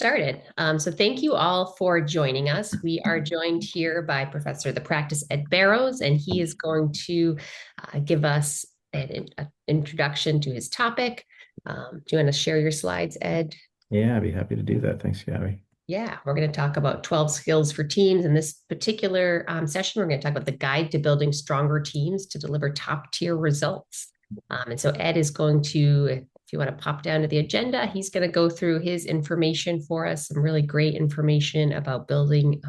Started. So thank you all for joining us. We are joined here by Professor of the Practice Ed Barrows, and he is going to give us an introduction to his topic. Do you want to share your slides, Ed? Yeah, I'd be happy to do that. Thanks, Gabby. Yeah, we're going to talk about 12 skills for teams. In this particular session, we're going to talk about the guide to building stronger teams to deliver top tier results. And so Ed is going to, if you want to pop down to the agenda, he's going to go through his information for us, some really great information about building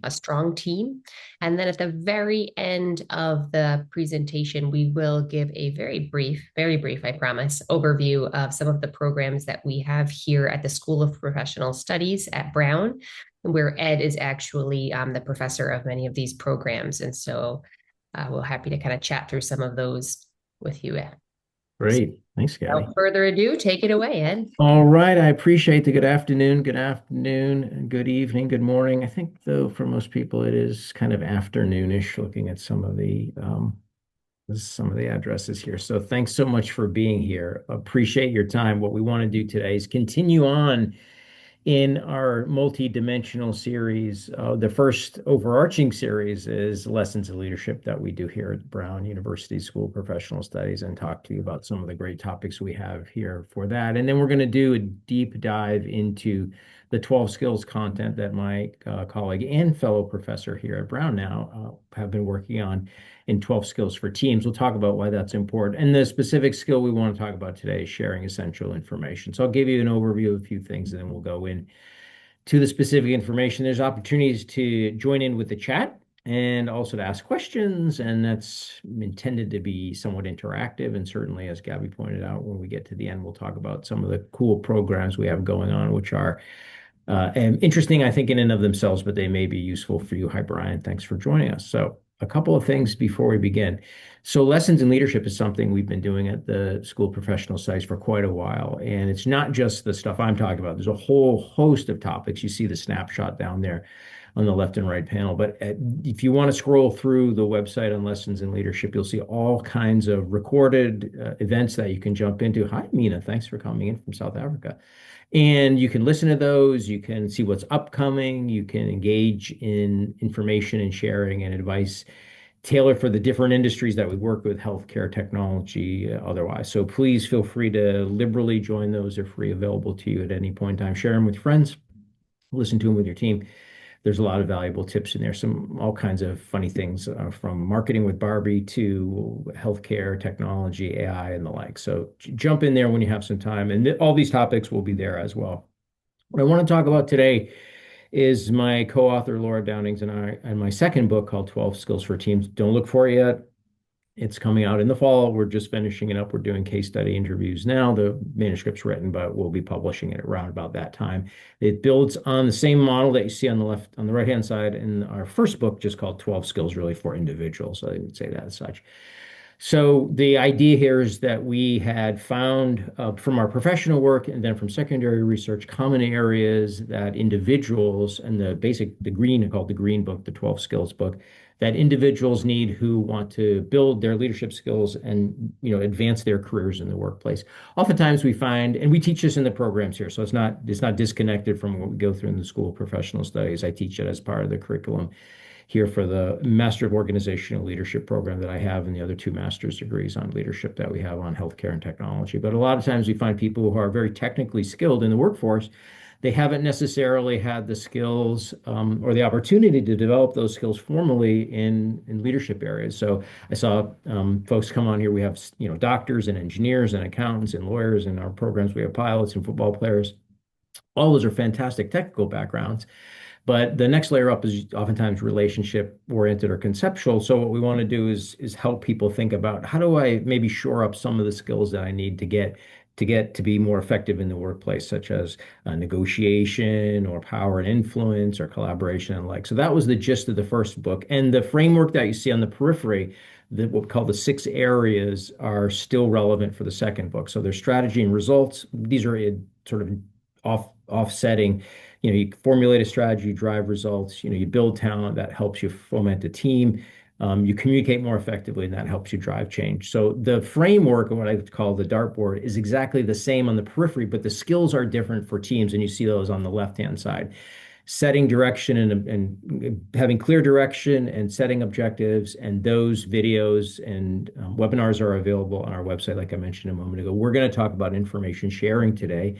a strong team. And then at the very end of the presentation, we will give a very brief, I promise, overview of some of the programs that we have here at the School of Professional Studies at Brown, where Ed is actually the professor of many of these programs. And so we're happy to kind of chat through some of those with you, Ed. So Great. Thanks, Gabby. without further ado, take it away, Ed. All right. I appreciate the good afternoon, and good evening, good morning. I think, though, for most people, it is kind of afternoonish looking at some of the addresses here. So thanks so much for being here. Appreciate your time. What we want to do today is continue on in our multi-dimensional series. The first overarching series is Lessons in Leadership that we do here at Brown University School of Professional Studies, and talk to you about some of the great topics we have here for that. And then we're going to do a deep dive into the 12 skills content that my colleague and fellow professor here at Brown now have been working on in 12 skills for teams. We'll talk about why that's important. And the specific skill we want to talk about today is sharing essential information. So I'll give you an overview of a few things, and then we'll go in to the specific information. There's opportunities to join in with the chat and also to ask questions, and that's intended to be somewhat interactive. And certainly, as Gabby pointed out, when we get to the end, we'll talk about some of the cool programs we have going on, which are interesting, I think, in and of themselves, but they may be useful for you. Hi, Brian. Thanks for joining us. So a couple of things before we begin. So lessons in leadership is something we've been doing at the School of Professional Studies for quite a while. And it's not just the stuff I'm talking about. There's a whole host of topics. You see the snapshot down there on the left and right panel. But if you want to scroll through the website on lessons in leadership, you'll see all kinds of recorded events that you can jump into. Hi, Mina. Thanks for coming in from South Africa. And you can listen to those, you can see what's upcoming, you can engage in information and sharing and advice tailored for the different industries that we work with, healthcare, technology, otherwise. So please feel free to liberally join those. They're free, available to you at any point in time. Share them with friends, listen to them with your team. There's a lot of valuable tips in there, some all kinds of funny things from marketing with Barbie to healthcare, technology, AI, and the like. So jump in there when you have some time, and all these topics will be there as well. What I want to talk about today is my co-author Laura Downings and I, and my second book called 12 Skills for Teams. Don't look for it yet. It's coming out in the fall. We're just finishing it up. We're doing case study interviews now. The manuscript's written, but we'll be publishing it around about that time. It builds on the same model that you see on the left, on the right-hand side in our first book, just called 12 Skills Really for Individuals. I would say that as such. So the idea here is that we had found from our professional work and then from secondary research common areas that individuals, and the green, called the green book, the 12 skills book, that individuals need who want to build their leadership skills and advance their careers in the workplace. Oftentimes we find, and we teach this in the programs here, so it's not disconnected from what we go through in the School of Professional Studies. I teach it as part of the curriculum here for the Master of Organizational Leadership program that I have, and the other two master's degrees on leadership that we have on healthcare and technology. But a lot of times we find people who are very technically skilled in the workforce, they haven't necessarily had the skills or the opportunity to develop those skills formally in leadership areas. So I saw folks come on here. We have doctors and engineers and accountants and lawyers in our programs. We have pilots and football players. All those are fantastic technical backgrounds. But the next layer up is oftentimes relationship oriented or conceptual. So what we want to do is help people think about, how do I maybe shore up some of the skills that I need to be more effective in the workplace, such as negotiation or power and influence or collaboration and like. So that was the gist of the first book. And the framework that you see on the periphery, what we call the 6 areas, are still relevant for the second book. So there's strategy and results. These are sort of offsetting. You formulate a strategy, drive results. You build talent that helps you foment a team. You communicate more effectively, and that helps you drive change. So the framework of what I call the dartboard is exactly the same on the periphery, but the skills are different for teams, and you see those on the left-hand side. Setting direction and having clear direction and setting objectives, and those videos and webinars are available on our website, like I mentioned a moment ago. We're going to talk about information sharing today.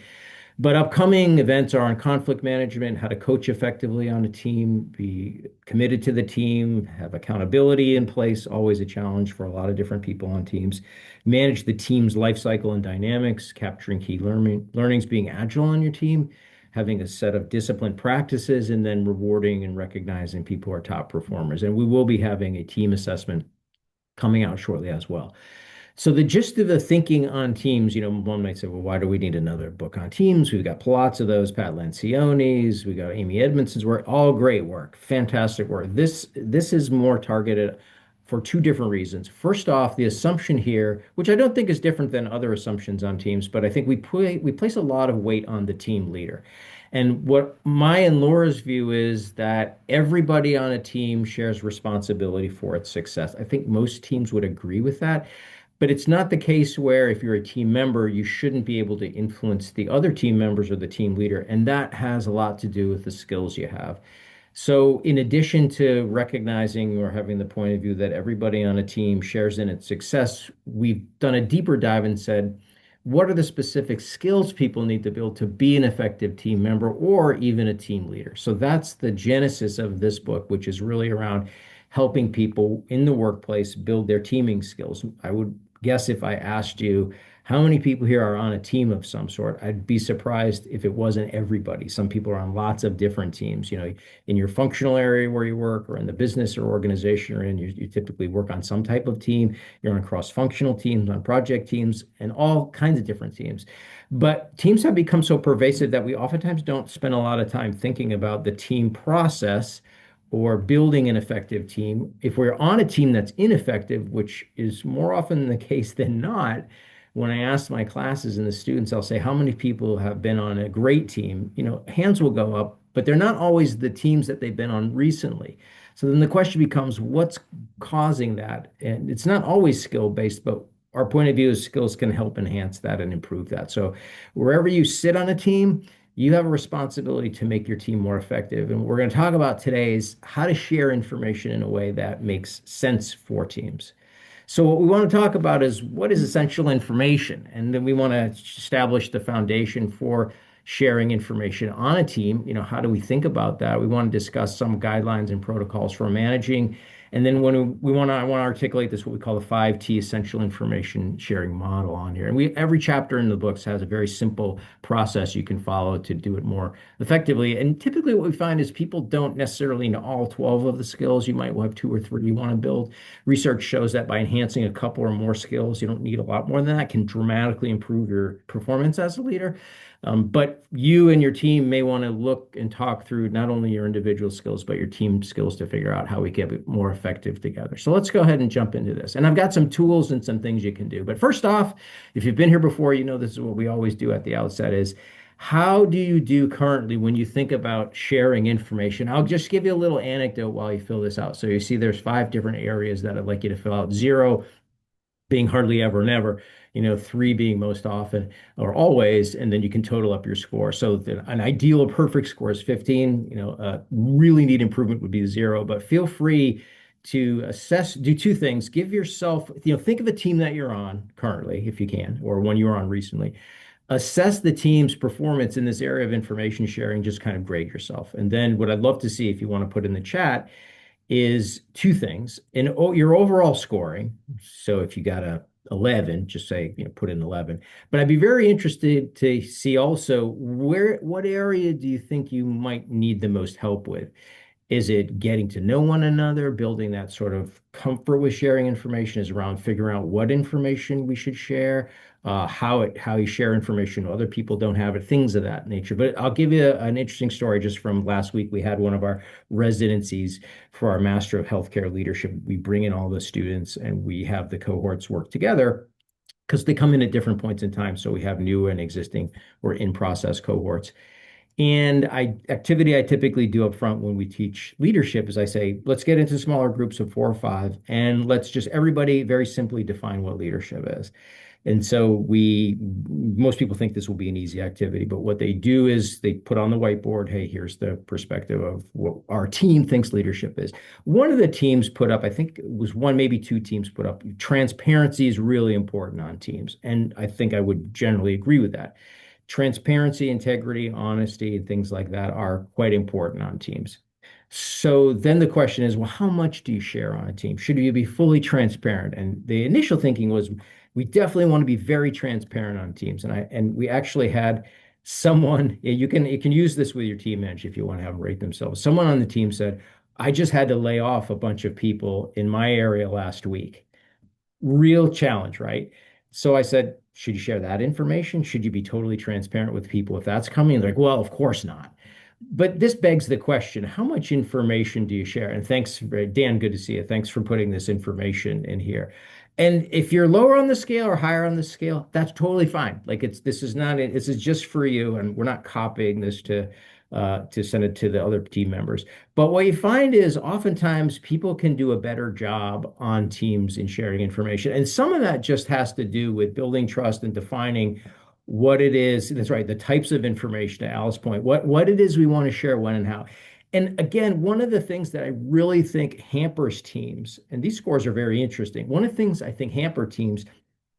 But upcoming events are on conflict management, how to coach effectively on a team, be committed to the team, have accountability in place, always a challenge for a lot of different people on teams, manage the team's life cycle and dynamics, capturing key learnings, being agile on your team, having a set of disciplined practices, and then rewarding and recognizing people who are top performers. And we will be having a team assessment coming out shortly as well. So the gist of the thinking on teams, one might say, well, why do we need another book on teams? We've got lots of those, Pat Lencioni's, we got Amy Edmondson's work, all great work, fantastic work. This is more targeted for two different reasons. First off, the assumption here, which I don't think is different than other assumptions on teams, but I think we place a lot of weight on the team leader. And what my and Laura's view is that everybody on a team shares responsibility for its success. I think most teams would agree with that. But it's not the case where if you're a team member, you shouldn't be able to influence the other team members or the team leader. And that has a lot to do with the skills you have. So, in addition to recognizing or having the point of view that everybody on a team shares in its success, we've done a deeper dive and said, what are the specific skills people need to build to be an effective team member or even a team leader? So, that's the genesis of this book, which is really around helping people in the workplace build their teaming skills. I would guess if I asked you how many people here are on a team of some sort, I'd be surprised if it wasn't everybody. Some people are on lots of different teams. In your functional area where you work or in the business or organization you're in, you typically work on some type of team. You're on cross-functional teams, on project teams, and all kinds of different teams. But teams have become so pervasive that we oftentimes don't spend a lot of time thinking about the team process or building an effective team. If we're on a team that's ineffective, which is more often the case than not, when I ask my classes and the students, I'll say, how many people have been on a great team? Hands will go up, but they're not always the teams that they've been on recently. So then the question becomes, what's causing that? And it's not always skill-based, but our point of view is skills can help enhance that and improve that. So wherever you sit on a team, you have a responsibility to make your team more effective. And what we're going to talk about today is how to share information in a way that makes sense for teams. So what we want to talk about is what is essential information, and then we want to establish the foundation for sharing information on a team. How do we think about that? We want to discuss some guidelines and protocols for managing. And then when I want to articulate this, what we call the 5T essential information sharing model on here. And every chapter in the books has a very simple process you can follow to do it more effectively. And typically what we find is people don't necessarily know all 12 of the skills. You might have two or three you want to build. Research shows that by enhancing a couple or more skills, you don't need a lot more than that, can dramatically improve your performance as a leader. But you and your team may want to look and talk through not only your individual skills, but your team skills to figure out how we get it more effective together. So let's go ahead and jump into this. And I've got some tools and some things you can do. But first off, if you've been here before, this is what we always do at the outset is, how do you do currently when you think about sharing information? I'll just give you a little anecdote while you fill this out. So you see there's 5 different areas that I'd like you to fill out. 0 being hardly ever, never, 3 being most often or always, and then you can total up your score. So an ideal or perfect score is 15. Really need improvement would be 0, but feel free to do 2 things. Give yourself, think of a team that you're on currently, if you can, or one you were on recently. Assess the team's performance in this area of information sharing, just kind of grade yourself. And then what I'd love to see, if you want to put in the chat, is 2 things. Your overall scoring. So if you got a 11, just say, put in 11. But I'd be very interested to see also what area do you think you might need the most help with? Is it getting to know one another, building that sort of comfort with sharing information? Is around figuring out what information we should share, how you share information other people don't have it, things of that nature. But I'll give you an interesting story just from last week. We had one of our residencies for our Master of Healthcare Leadership. We bring in all the students and we have the cohorts work together because they come in at different points in time. So we have new and existing or in process cohorts. And activity I typically do up front when we teach leadership is I say, let's get into smaller groups of 4 or 5, and let's just everybody very simply define what leadership is. And so most people think this will be an easy activity, but what they do is they put on the whiteboard, hey, here's the perspective of what our team thinks leadership is. One of the teams put up, I think it was one, maybe two teams put up, transparency is really important on teams. And I think I would generally agree with that. Transparency, integrity, honesty, and things like that are quite important on teams. So then the question is, well, how much do you share on a team? Should you be fully transparent? And the initial thinking was we definitely want to be very transparent on teams. And we actually had someone, you can use this with your team manager if you want to have them rate themselves. Someone on the team said, I just had to lay off a bunch of people in my area last week. Real challenge, right? So I said, should you share that information? Should you be totally transparent with people if that's coming? They're like, well, of course not. But this begs the question, how much information do you share? And thanks, Dan, good to see you. Thanks for putting this information in here. And if you're lower on the scale or higher on the scale, that's totally fine. Like this is just for you, and we're not copying this to send it to the other team members. But what you find is oftentimes people can do a better job on teams in sharing information. And some of that just has to do with building trust and defining what it is. That's right, the types of information, to Alice's point, what it is we want to share, when and how. And again, one of the things that I really think hampers teams, and these scores are very interesting. One of the things I think hamper teams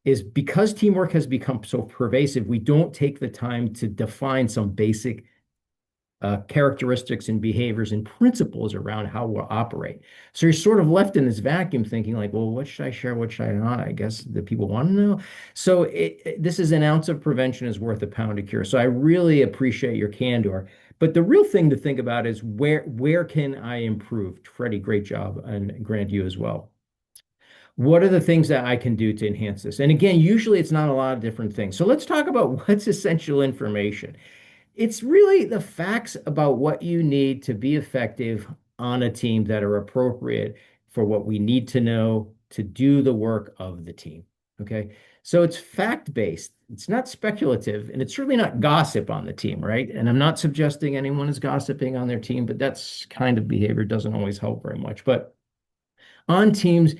is because teamwork has become so pervasive, we don't take the time to define some basic characteristics and behaviors and principles around how we'll operate. So you're sort of left in this vacuum thinking like, well, what should I share? What should I not? I guess the people want to know. So this is an ounce of prevention is worth a pound of cure. So I really appreciate your candor. But the real thing to think about is where can I improve? Freddie, great job, and Grant, you as well. What are the things that I can do to enhance this? And again, usually it's not a lot of different things. So let's talk about what's essential information. It's really the facts about what you need to be effective on a team that are appropriate for what we need to know to do the work of the team. Okay. So it's fact-based. It's not speculative, and it's certainly not gossip on the team, right? And I'm not suggesting anyone is gossiping on their team, but that's kind of behavior doesn't always help very much. But on teams,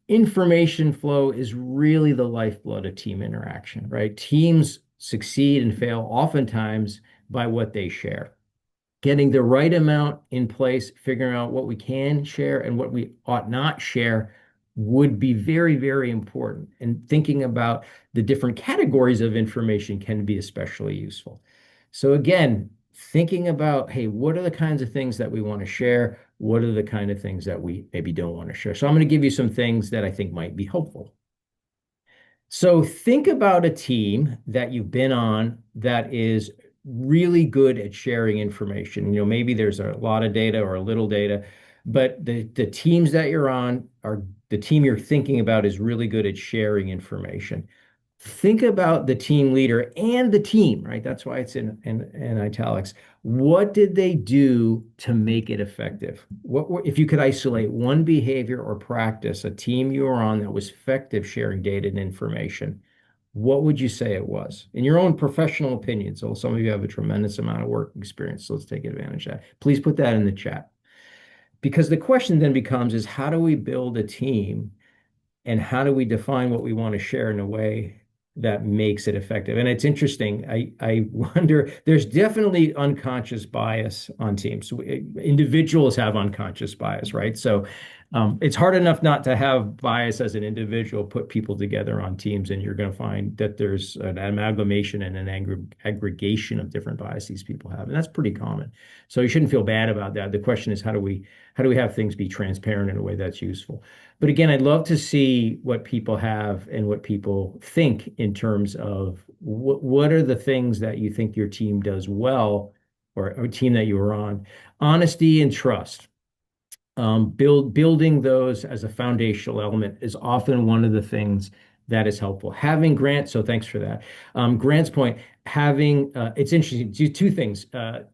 information flow is really the lifeblood of team interaction, right? Teams succeed and fail oftentimes by what they share. Getting the right amount in place, figuring out what we can share and what we ought not share would be very, very important. And thinking about the different categories of information can be especially useful. So again, thinking about, hey, what are the kinds of things that we want to share? What are the kind of things that we maybe don't want to share? So I'm going to give you some things that I think might be helpful. So think about a team that you've been on that is really good at sharing information. Maybe there's a lot of data or a little data, but the teams that you're on are the team you're thinking about is really good at sharing information. Think about the team leader and the team, right? That's why it's in italics. What did they do to make it effective? If you could isolate one behavior or practice, a team you were on that was effective sharing data and information, what would you say it was? In your own professional opinion. So some of you have a tremendous amount of work experience, so let's take advantage of that. Please put that in the chat. Because the question then becomes is how do we build a team and how do we define what we want to share in a way that makes it effective? And it's interesting. I wonder, there's definitely unconscious bias on teams. Individuals have unconscious bias, right? So it's hard enough not to have bias as an individual, put people together on teams, and you're going to find that there's an amalgamation and an aggregation of different biases people have. And that's pretty common. So you shouldn't feel bad about that. The question is, how do we have things be transparent in a way that's useful? But again, I'd love to see what people have and what people think in terms of what are the things that you think your team does well, or a team that you were on. Honesty and trust. Building those as a foundational element is often one of the things that is helpful. Having Grant, so thanks for that. Grant's point, having it's interesting, two things.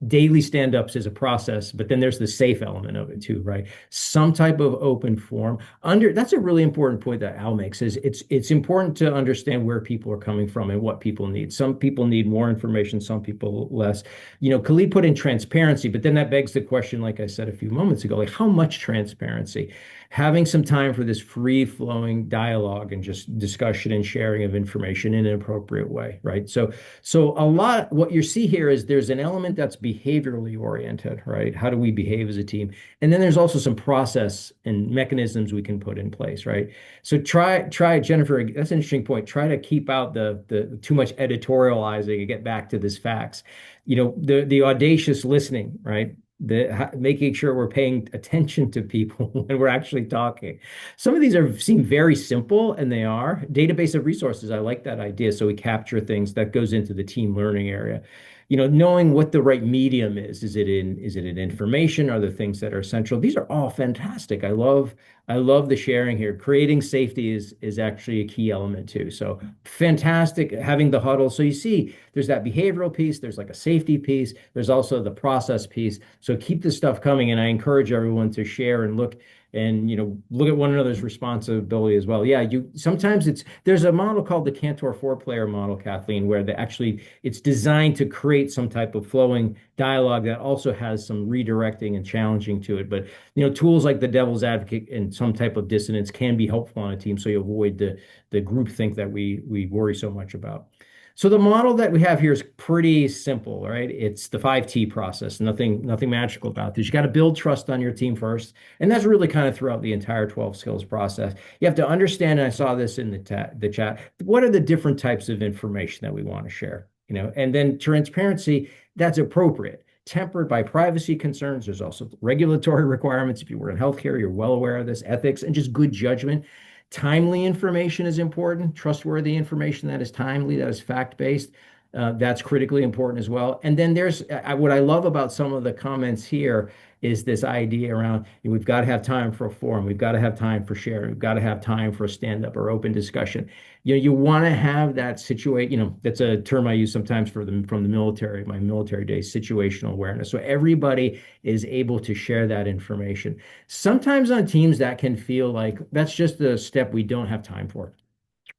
Daily stand-ups is a process, but then there's the safe element of it too, right? Some type of open forum. Under That's a really important point that Al makes, is it's important to understand where people are coming from and what people need. Some people need more information, some people less. Khalid put in transparency, but then that begs the question, like I said a few moments ago, like how much transparency? Having some time for this free flowing dialogue and just discussion and sharing of information in an appropriate way, right? So a lot, what you see here is there's an element that's behaviorally oriented, right? How do we behave as a team? And then there's also some process and mechanisms we can put in place, right? So try, Jennifer, that's an interesting point. Try to keep out the too much editorializing and get back to this facts. The audacious listening, right? Making sure we're paying attention to people when we're actually talking. Some of these seem very simple, and they are. Database of resources, I like that idea. So we capture things that goes into the team learning area. Knowing what the right medium is. Is it in information? Are there things that are central? These are all fantastic. I love the sharing here. Creating safety is actually a key element too. So fantastic having the huddle. So you see there's that behavioral piece, there's like a safety piece, there's also the process piece. So keep this stuff coming, and I encourage everyone to share and look at one another's responsibility as well. Yeah, you sometimes there's a model called the Cantor four-player model, Kathleen, where it's designed to create some type of flowing dialogue that also has some redirecting and challenging to it. But tools like the devil's advocate and some type of dissonance can be helpful on a team, so you avoid the groupthink that we worry so much about. So the model that we have here is pretty simple, right? It's the 5T process. Nothing magical about this. You got to build trust on your team first, and that's really kind of throughout the entire 12 skills process. You have to understand, and I saw this in the chat, what are the different types of information that we want to share, and then transparency, that's appropriate. Tempered by privacy concerns. There's also regulatory requirements. If you were in healthcare, you're well aware of this, ethics, and just good judgment. Timely information is important, trustworthy information that is timely, that is fact-based. That's critically important as well. And then there's what I love about some of the comments here is this idea around we've got to have time for a forum, we've got to have time for sharing, we've got to have time for a stand-up or open discussion. You want to have that situation. That's a term I use sometimes from the military, my military days, situational awareness. So everybody is able to share that information. Sometimes on teams that can feel like that's just a step we don't have time for.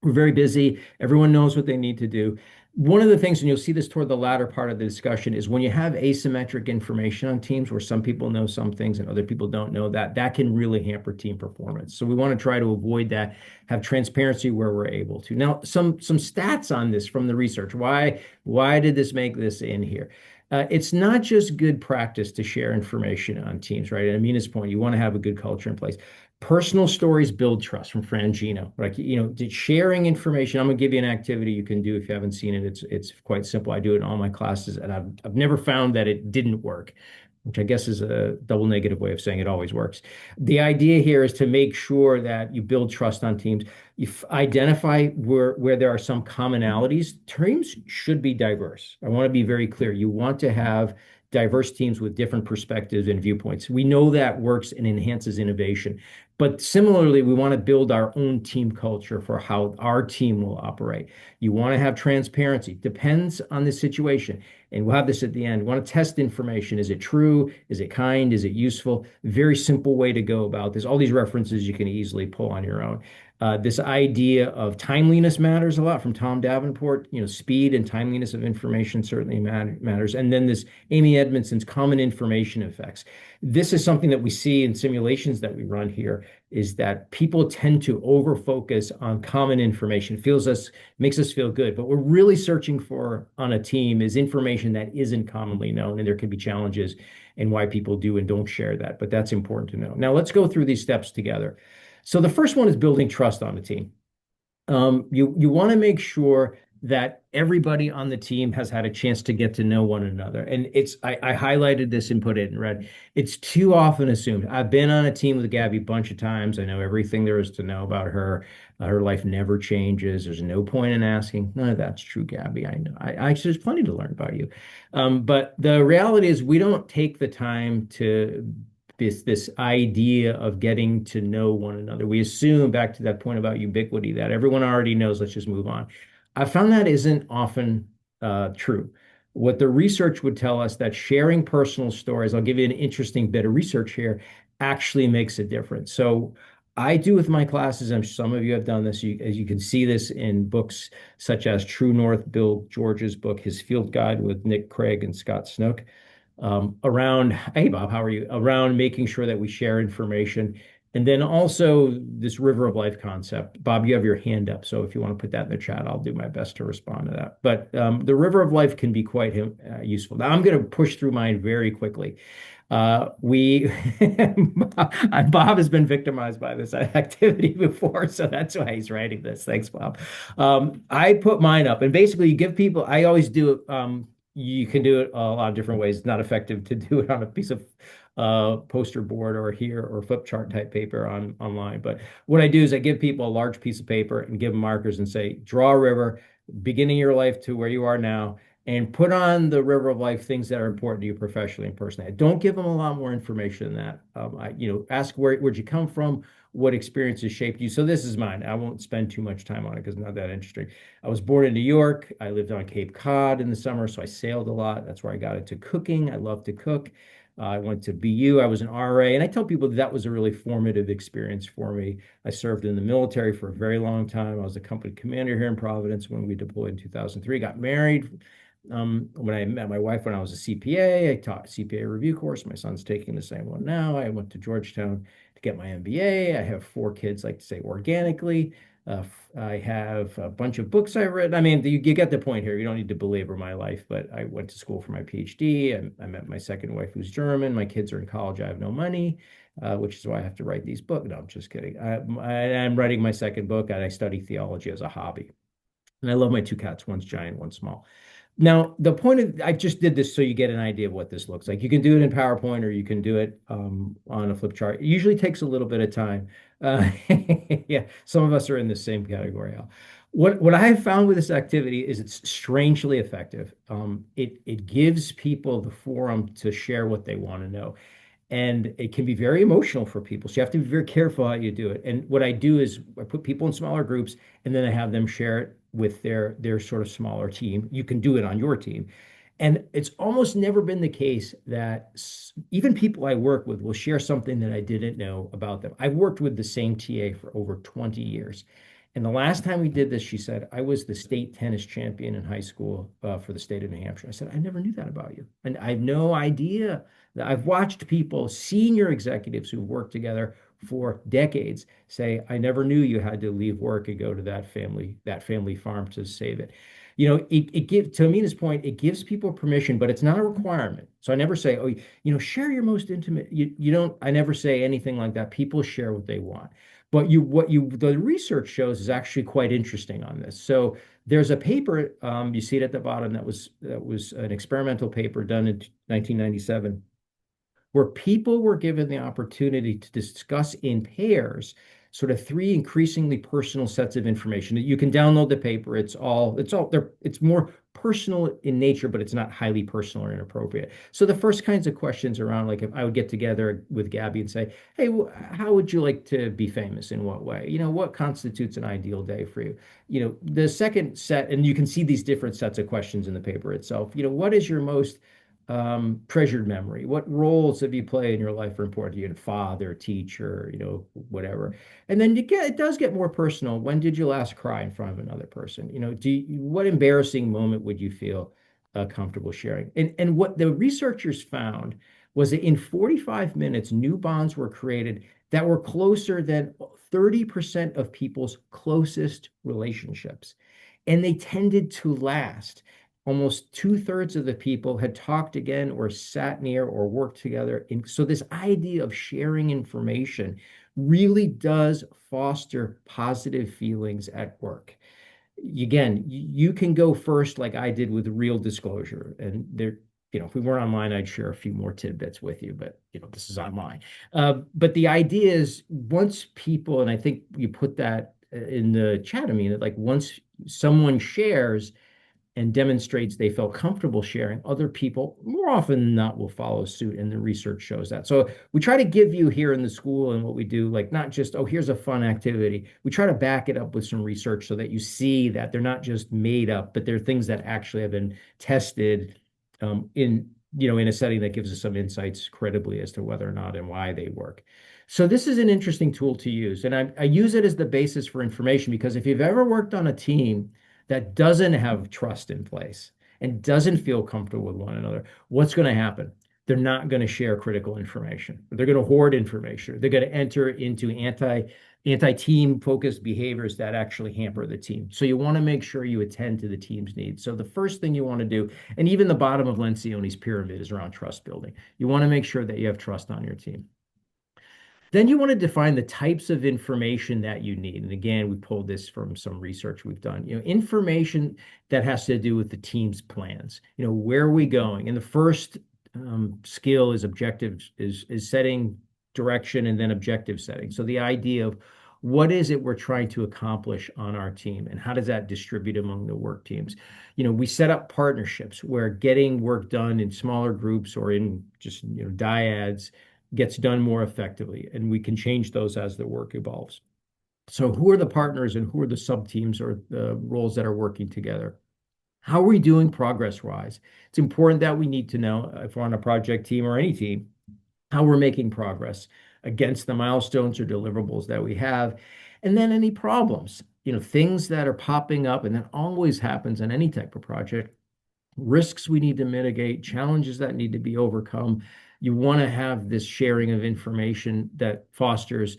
We're very busy. Everyone knows what they need to do. One of the things, and you'll see this toward the latter part of the discussion, is when you have asymmetric information on teams where some people know some things and other people don't know that can really hamper team performance. So we want to try to avoid that, have transparency where we're able to. Now, some stats on this from the research. Why did this make this in here? It's not just good practice to share information on teams, right? At Amina's point, you want to have a good culture in place. Personal stories build trust, from Frangino. Like, sharing information. I'm gonna give you an activity you can do if you haven't seen it. It's quite simple. I do it in all my classes, and I've never found that it didn't work, which I guess is a double negative way of saying it always works. The idea here is to make sure that you build trust on teams. You identify where there are some commonalities. Teams should be diverse. I want to be very clear. You want to have diverse teams with different perspectives and viewpoints. We know that works and enhances innovation. But similarly, we want to build our own team culture for how our team will operate. You want to have transparency. Depends on the situation. And we'll have this at the end. We want to test information. Is it true? Is it kind? Is it useful? Very simple way to go about this. All these references you can easily pull on your own. This idea of timeliness matters a lot, from Tom Davenport. Speed and timeliness of information certainly matters. And then this Amy Edmondson's common information effects. This is something that we see in simulations that we run here, is that people tend to over focus on common information. Makes us feel good. But we're really searching for on a team is information that isn't commonly known, and there can be challenges in why people do and don't share that. But that's important to know. Now let's go through these steps together. So the first one is building trust on the team. You want to make sure that everybody on the team has had a chance to get to know one another. And I highlighted this and put it in red. It's too often assumed. I've been on a team with Gabby a bunch of times. I know everything there is to know about her. Her life never changes. There's no point in asking. No, that's true, Gabby. I know. There's plenty to learn about you. But the reality is we don't take the time to this idea of getting to know one another. We assume, back to that point about ubiquity, that everyone already knows, let's just move on. I found that isn't often true. What the research would tell us that sharing personal stories, I'll give you an interesting bit of research here, actually makes a difference. So I do with my classes, and some of you have done this, as you can see this in books such as True North, Bill George's book, his field guide with Nick Craig and Scott Snook, around, hey Bob, how are you? Around making sure that we share information. And then also this river of life concept. Bob, you have your hand up. So if you want to put that in the chat, I'll do my best to respond to that. But the river of life can be quite useful. Now I'm going to push through mine very quickly. We Bob has been victimized by this activity before, so that's why he's writing this. Thanks, Bob. I put mine up, and basically, you give people. I always do it. You can do it a lot of different ways. It's not effective to do it on a piece of poster board or here or flip chart type paper online. But what I do is I give people a large piece of paper and give them markers and say, draw a river, beginning your life to where you are now, and put on the river of life things that are important to you professionally and personally. Don't give them a lot more information than that. Ask where'd you come from, what experiences shaped you. So this is mine. I won't spend too much time on it because it's not that interesting. I was born in New York. I lived on Cape Cod in the summer, so I sailed a lot. That's where I got into cooking. I love to cook. I went to BU. I was an RA, and I tell people that was a really formative experience for me. I served in the military for a very long time. I was a company commander here in Providence when we deployed in 2003. Got married when I met my wife when I was a CPA. I taught CPA review course. My son's taking the same one now. I went to Georgetown to get my MBA. I have 4 kids, like to say organically. I have a bunch of books I've read. I mean, you get the point here. You don't need to belabor my life, but I went to school for my PhD. I met my second wife, who's German. My kids are in college. I have no money, which is why I have to write these books. No, I'm just kidding. I'm writing my second book, and I study theology as a hobby. And I love my 2 cats. One's giant, one's small. Now, the point of I just did this so you get an idea of what this looks like. You can do it in PowerPoint or you can do it on a flip chart. It usually takes a little bit of time. Uh, yeah, some of us are in the same category, Al. What I have found with this activity is it's strangely effective. It gives people the forum to share what they want to know. And it can be very emotional for people. So you have to be very careful how you do it. And what I do is I put people in smaller groups and then I have them share it with their sort of smaller team. You can do it on your team. And it's almost never been the case that even people I work with will share something that I didn't know about them. I've worked with the same TA for over 20 years. And the last time we did this, she said, I was the state tennis champion in high school for the state of New Hampshire. I said, I never knew that about you. And I have no idea. I've watched people, senior executives who've worked together for decades, say, I never knew you had to leave work and go to that family farm to save it. It gives, to Amina's point, it gives people permission, but it's not a requirement. So I never say, oh, share your most intimate. You don't, I never say anything like that. People share what they want. But the research shows is actually quite interesting on this. So there's a paper, you see it at the bottom, that was an experimental paper done in 1997 where people were given the opportunity to discuss in pairs sort of 3 increasingly personal sets of information. You can download the paper. It's more personal in nature, but it's not highly personal or inappropriate. So the first kinds of questions around, like if I would get together with Gabby and say, hey, how would you like to be famous? In what way? What constitutes an ideal day for you? The second set, and you can see these different sets of questions in the paper itself. What is your most treasured memory? What roles have you played in your life are important to you? Father, teacher, whatever. And then it does get more personal. When did you last cry in front of another person? What embarrassing moment would you feel comfortable sharing? And what the researchers found was that in 45 minutes, new bonds were created that were closer than 30% of people's closest relationships. And they tended to last. Almost 2/3 of the people had talked again or sat near or worked together. And so this idea of sharing information really does foster positive feelings at work. Again, you can go first like I did with real disclosure. And if we weren't online, I'd share a few more tidbits with you, but this is online. But the idea is once people, and I think you put that in the chat, I mean, like once someone shares, and demonstrates they felt comfortable sharing, other people more often than not will follow suit. And the research shows that. So we try to give you here in the school and what we do, like not just, oh, here's a fun activity. We try to back it up with some research so that you see that they're not just made up, but they're things that actually have been tested in a setting that gives us some insights credibly as to whether or not and why they work. So this is an interesting tool to use. And I use it as the basis for information because if you've ever worked on a team that doesn't have trust in place and doesn't feel comfortable with one another, what's going to happen? They're not going to share critical information. They're going to hoard information. They're going to enter into anti-team focused behaviors that actually hamper the team. So you want to make sure you attend to the team's needs. So the first thing you want to do, and even the bottom of Lencioni's pyramid is around trust building. You want to make sure that you have trust on your team. Then you want to define the types of information that you need. And again, we pulled this from some research we've done. Information that has to do with the team's plans. Where are we going? And the first skill is objectives, is setting direction and then objective setting. So the idea of what is it we're trying to accomplish on our team and how does that distribute among the work teams? We set up partnerships where getting work done in smaller groups or in just dyads gets done more effectively, and we can change those as the work evolves. So who are the partners and who are the sub-teams or the roles that are working together? How are we doing progress-wise? It's important that we need to know if we're on a project team or any team, how we're making progress against the milestones or deliverables that we have. And then any problems, things that are popping up, and that always happens in any type of project, risks we need to mitigate, challenges that need to be overcome. You want to have this sharing of information that fosters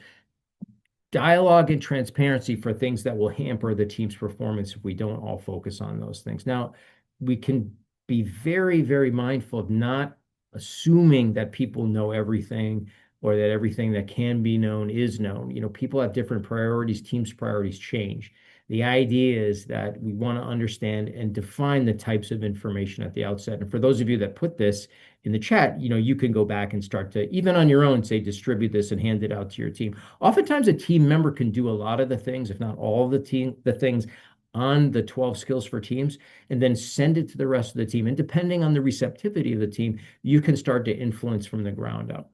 dialogue and transparency for things that will hamper the team's performance if we don't all focus on those things. Now, we can be very, very mindful of not assuming that people know everything or that everything that can be known is known. People have different priorities, teams' priorities change. The idea is that we want to understand and define the types of information at the outset. And for those of you that put this in the chat, you can go back and start to, even on your own, say, distribute this and hand it out to your team. Oftentimes, a team member can do a lot of the things, if not all of the things on the 12 skills for teams, and then send it to the rest of the team. And depending on the receptivity of the team, you can start to influence from the ground up.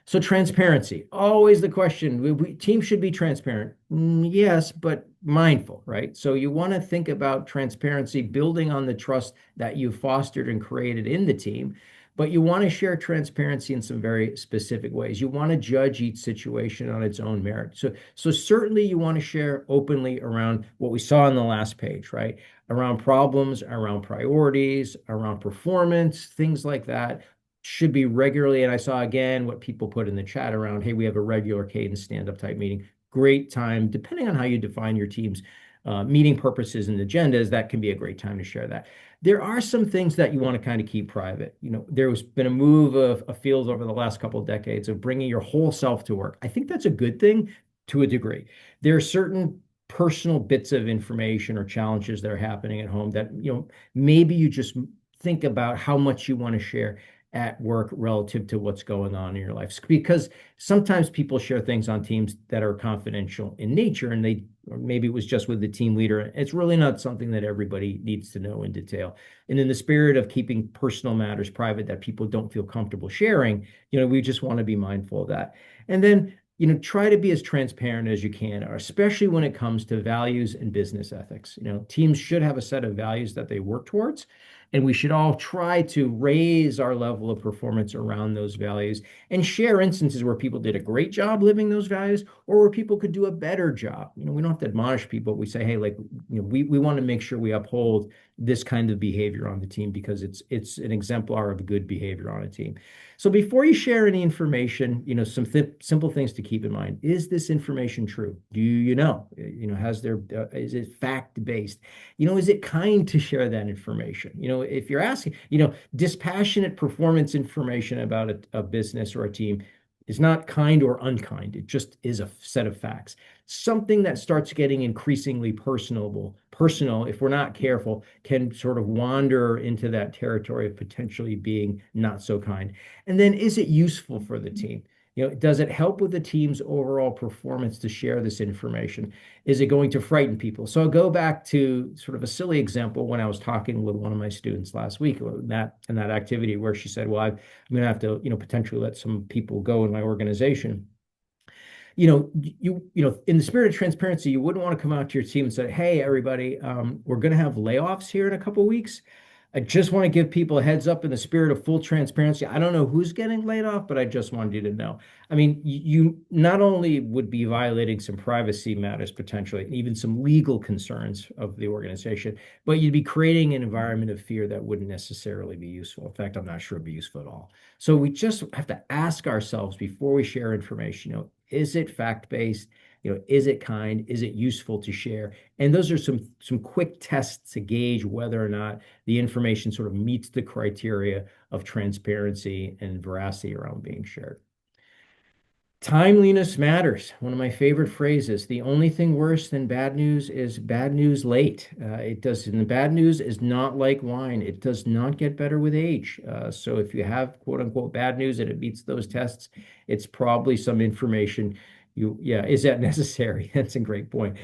So transparency, always the question, teams should be transparent. Yes, but mindful, right? So you want to think about transparency, building on the trust that you fostered and created in the team, but you want to share transparency in some very specific ways. You want to judge each situation on its own merit. So certainly you want to share openly around what we saw on the last page, right? Around problems, around priorities, around performance, things like that should be regularly. And I saw again what people put in the chat around, hey, we have a regular cadence stand-up type meeting. Great time, depending on how you define your team's meeting purposes and agendas, that can be a great time to share that. There are some things that you want to kind of keep private. There's been a move of fields over the last couple of decades of bringing your whole self to work. I think that's a good thing to a degree. There are certain personal bits of information or challenges that are happening at home that, maybe you just think about how much you want to share at work relative to what's going on in your life. Because sometimes people share things on teams that are confidential in nature, and or maybe it was just with the team leader. It's really not something that everybody needs to know in detail. And in the spirit of keeping personal matters private that people don't feel comfortable sharing, we just want to be mindful of that. And then, try to be as transparent as you can, especially when it comes to values and business ethics. Teams should have a set of values that they work towards. And we should all try to raise our level of performance around those values and share instances where people did a great job living those values or where people could do a better job. We don't have to admonish people. We say, hey, we want to make sure we uphold this kind of behavior on the team because it's an exemplar of good behavior on a team. So before you share any information, some simple things to keep in mind. Is this information true? Do you know? Is it fact-based? Is it kind to share that information? If you're asking, dispassionate performance information about a business or a team is not kind or unkind. It just is a set of facts. Something that starts getting increasingly personal, if we're not careful, can sort of wander into that territory of potentially being not so kind. And then is it useful for the team? Does it help with the team's overall performance to share this information? Is it going to frighten people? So I'll go back to sort of a silly example when I was talking with one of my students last week in that activity where she said, "Well, I'm going to have to, potentially let some people go in my organization." In the spirit of transparency, you wouldn't want to come out to your team and say, "Hey, everybody, we're going to have layoffs here in a couple of weeks. I just want to give people a heads up in the spirit of full transparency. I don't know who's getting laid off, but I just wanted you to know." I mean, you not only would be violating some privacy matters potentially, and even some legal concerns of the organization, but you'd be creating an environment of fear that wouldn't necessarily be useful. In fact, I'm not sure it'd be useful at all. So we just have to ask ourselves before we share information, is it fact-based? Is it kind? Is it useful to share? And those are some quick tests to gauge whether or not the information sort of meets the criteria of transparency and veracity around being shared. Timeliness matters. One of my favorite phrases. The only thing worse than bad news is bad news late. And the bad news is not like wine. It does not get better with age. So if you have quote unquote bad news and it meets those tests, it's probably some information yeah, is that necessary? That's a great point.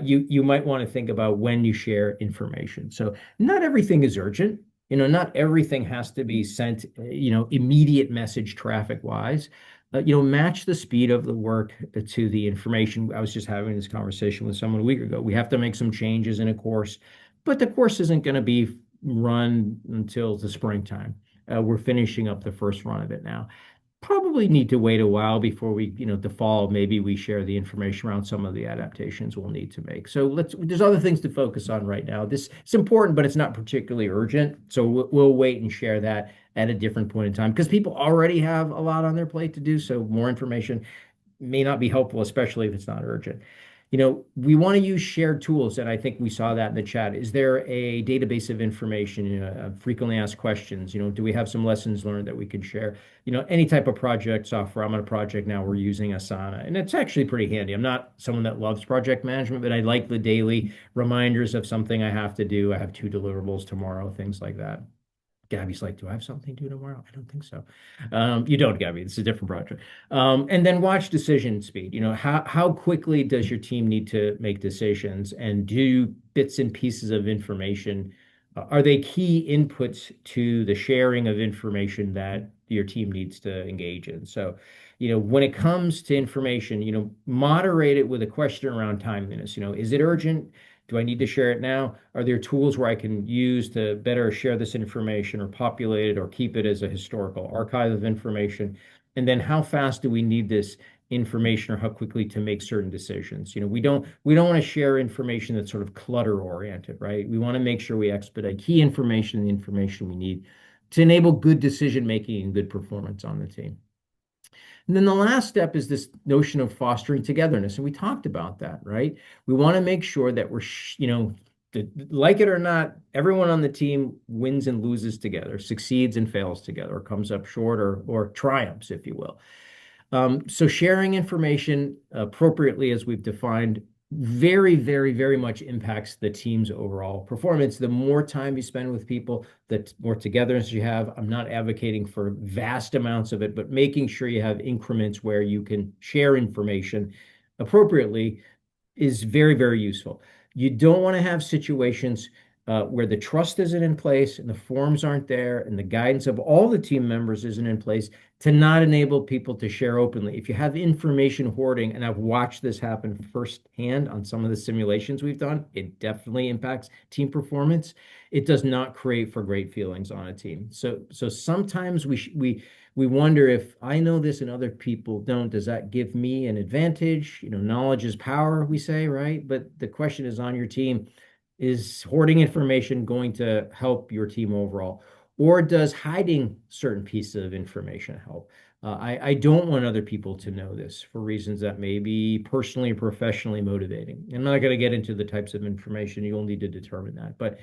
You might want to think about when you share information. So not everything is urgent. Not everything has to be sent, immediate message traffic wise. Match the speed of the work to the information. I was just having this conversation with someone a week ago. We have to make some changes in a course, but the course isn't going to be run until the springtime. We're finishing up the first run of it now. Probably need to wait a while before the fall, maybe we share the information around some of the adaptations we'll need to make. So there's other things to focus on right now. This is important, but it's not particularly urgent. So we'll wait and share that at a different point in time because people already have a lot on their plate to do. So more information may not be helpful, especially if it's not urgent. We want to use shared tools, and I think we saw that in the chat. Is there a database of information, frequently asked questions? Do we have some lessons learned that we can share? Any type of project software. I'm on a project now, we're using Asana, and it's actually pretty handy. I'm not someone that loves project management, but I like the daily reminders of something I have to do. I have 2 deliverables tomorrow, things like that. Gabby's like, "Do I have something to do tomorrow?" I don't think so. You don't, Gabby. It's a different project. And then watch decision speed. How quickly does your team need to make decisions, and do bits and pieces of information, are they key inputs to the sharing of information that your team needs to engage in? So, when it comes to information, moderate it with a question around timeliness. Is it urgent? Do I need to share it now? Are there tools where I can use to better share this information or populate it or keep it as a historical archive of information? And then how fast do we need this information or how quickly to make certain decisions? We don't want to share information that's sort of clutter oriented, right? We want to make sure we expedite key information, the information we need to enable good decision making and good performance on the team. And then the last step is this notion of fostering togetherness. And we talked about that, right? We want to make sure that like it or not, everyone on the team wins and loses together, succeeds and fails together, or comes up short or triumphs, if you will. So sharing information appropriately, as we've defined, very, very, very much impacts the team's overall performance. The more time you spend with people, the more togetherness you have. I'm not advocating for vast amounts of it, but making sure you have increments where you can share information appropriately is very, very useful. You don't want to have situations where the trust isn't in place and the forms aren't there and the guidance of all the team members isn't in place to not enable people to share openly. If you have information hoarding, and I've watched this happen firsthand on some of the simulations we've done, it definitely impacts team performance. It does not create for great feelings on a team. So sometimes we wonder, if I know this and other people don't, does that give me an advantage? Knowledge is power, we say, right? But the question is, on your team, is hoarding information going to help your team overall? Or does hiding certain pieces of information help? I don't want other people to know this for reasons that may be personally or professionally motivating. I'm not going to get into the types of information. You'll need to determine that. But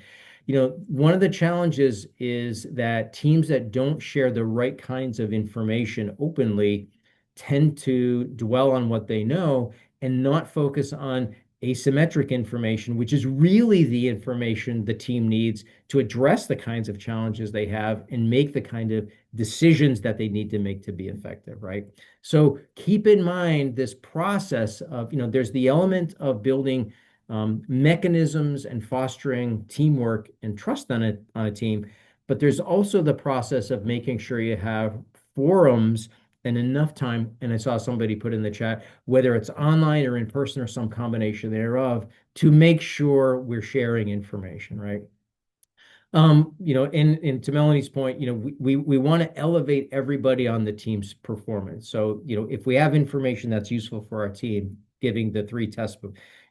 one of the challenges is that teams that don't share the right kinds of information openly tend to dwell on what they know and not focus on asymmetric information, which is really the information the team needs to address the kinds of challenges they have and make the kind of decisions that they need to make to be effective, right? So keep in mind this process of, there's the element of building mechanisms and fostering teamwork and trust on a team, but there's also the process of making sure you have forums and enough time. And I saw somebody put in the chat, whether it's online or in person or some combination thereof, to make sure we're sharing information, right? And to Melanie's point, we want to elevate everybody on the team's performance. So, if we have information that's useful for our team, giving the three tests,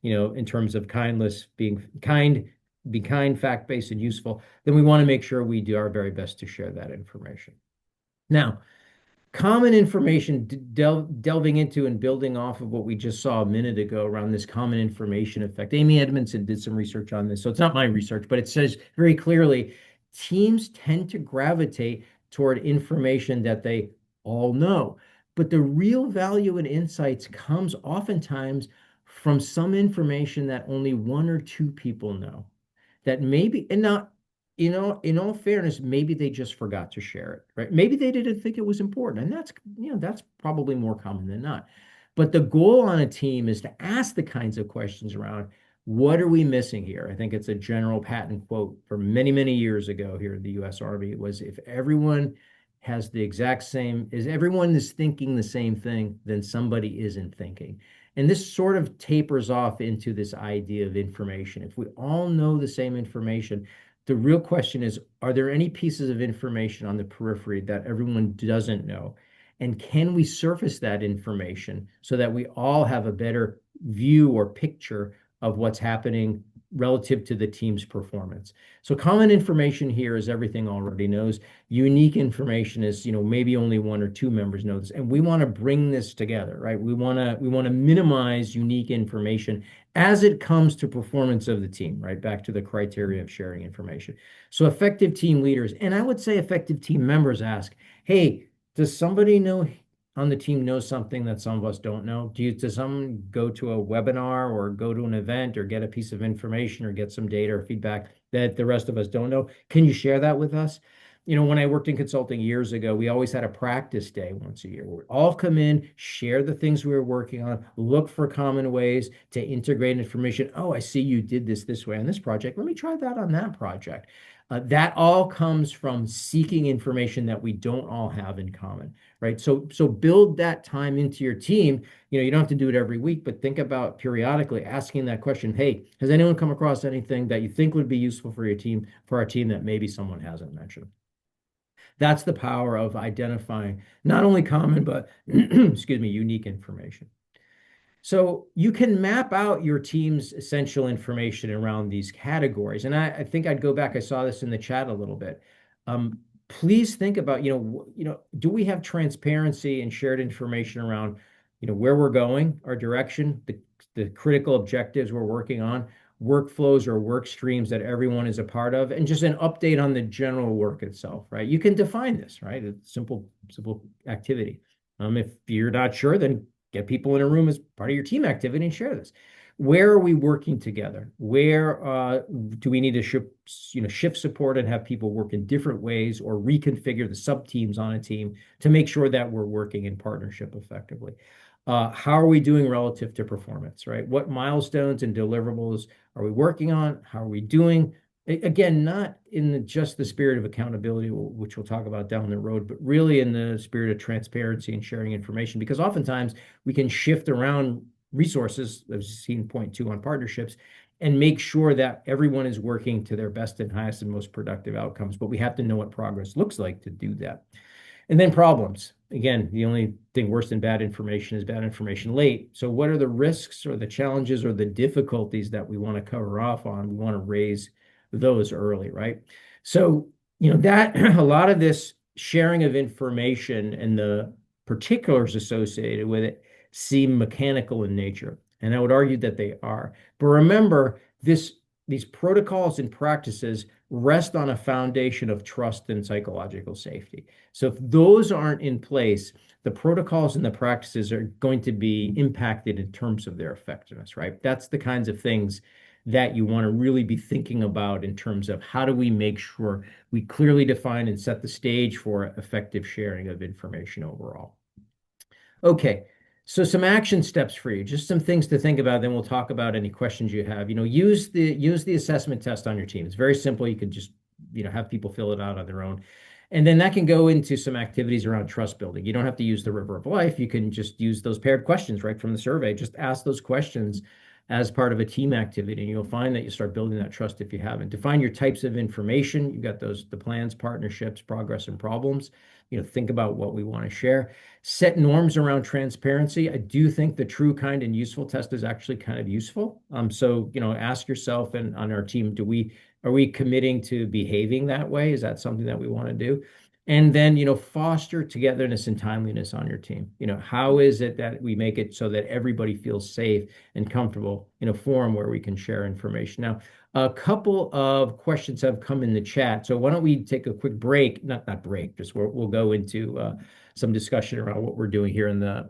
in terms of kindness, being kind, be kind, fact-based, and useful, then we want to make sure we do our very best to share that information. Now, common information, delving into and building off of what we just saw a minute ago around this common information effect. Amy Edmondson did some research on this, so it's not my research, but it says very clearly teams tend to gravitate toward information that they all know. But the real value and insights comes oftentimes from some information that only one or two people know. That maybe, and not in all fairness, maybe they just forgot to share it, right? Maybe they didn't think it was important, and that's probably more common than not. But the goal on a team is to ask the kinds of questions around what are we missing here? I think it's a General Patton quote from many, many years ago here in the U.S. Army. It was, if everyone has the exact same, is everyone is thinking the same thing, then somebody isn't thinking. And this sort of tapers off into this idea of information. If we all know the same information, the real question is, are there any pieces of information on the periphery that everyone doesn't know? And can we surface that information so that we all have a better view or picture of what's happening relative to the team's performance? So common information here is everything already knows. Unique information is, maybe only one or two members know this. And we want to bring this together, right? We want to minimize unique information as it comes to performance of the team, right? Back to the criteria of sharing information. So effective team leaders, and I would say effective team members, ask, hey, does somebody know on the team know something that some of us don't know? Does someone go to a webinar or go to an event or get a piece of information or get some data or feedback that the rest of us don't know? Can you share that with us? When I worked in consulting years ago, we always had a practice day once a year where we'd all come in, share the things we were working on, look for common ways to integrate information. Oh, I see you did this way on this project. Let me try that on that project. That all comes from seeking information that we don't all have in common, right? So build that time into your team. You don't have to do it every week, but think about periodically asking that question. Hey, has anyone come across anything that you think would be useful for your team, for our team, that maybe someone hasn't mentioned? That's the power of identifying not only common, but excuse me, unique information. So you can map out your team's essential information around these categories. And I think I'd go back. I saw this in the chat a little bit. Please think about, do we have transparency and shared information around, where we're going, our direction, the critical objectives we're working on, workflows or work streams that everyone is a part of, and just an update on the general work itself, right? You can define this, right? It's simple activity. If you're not sure, then get people in a room as part of your team activity and share this. Where are we working together? Where do we need to shift support and have people work in different ways, or reconfigure the sub-teams on a team to make sure that we're working in partnership effectively? How are we doing relative to performance, right? What milestones and deliverables are we working on? How are we doing? Again, not in just the spirit of accountability, which we'll talk about down the road, but really in the spirit of transparency and sharing information, because oftentimes we can shift around resources, as seen point two on partnerships, and make sure that everyone is working to their best and highest and most productive outcomes. But we have to know what progress looks like to do that. And then problems. Again, the only thing worse than bad information is bad information late. So what are the risks or the challenges or the difficulties that we want to cover off on? We want to raise those early, right? So, that a lot of this sharing of information and the particulars associated with it seem mechanical in nature. And I would argue that they are. But remember, this these protocols and practices rest on a foundation of trust and psychological safety. So if those aren't in place, the protocols and the practices are going to be impacted in terms of their effectiveness, right? That's the kinds of things that you want to really be thinking about in terms of how do we make sure we clearly define and set the stage for effective sharing of information overall. Okay, so some action steps for you, just some things to think about. Then we'll talk about any questions you have. Use the assessment test on your team. It's very simple. You could just have people fill it out on their own, and then that can go into some activities around trust building. You don't have to use the river of life. You can just use those paired questions right from the survey. Just ask those questions as part of a team activity, and you'll find that you start building that trust if you haven't. Define your types of information. You've got the plans, partnerships, progress, and problems. Think about what we want to share. Set norms around transparency. I do think the true, kind, and useful test is actually kind of useful. So, ask yourself and on our team, are we committing to behaving that way? Is that something that we want to do? And then, foster togetherness and timeliness on your team. How is it that we make it so that everybody feels safe and comfortable in a forum where we can share information? Now, a couple of questions have come in the chat. So why don't we take a quick break? Not break, just we'll go into some discussion around what we're doing here in the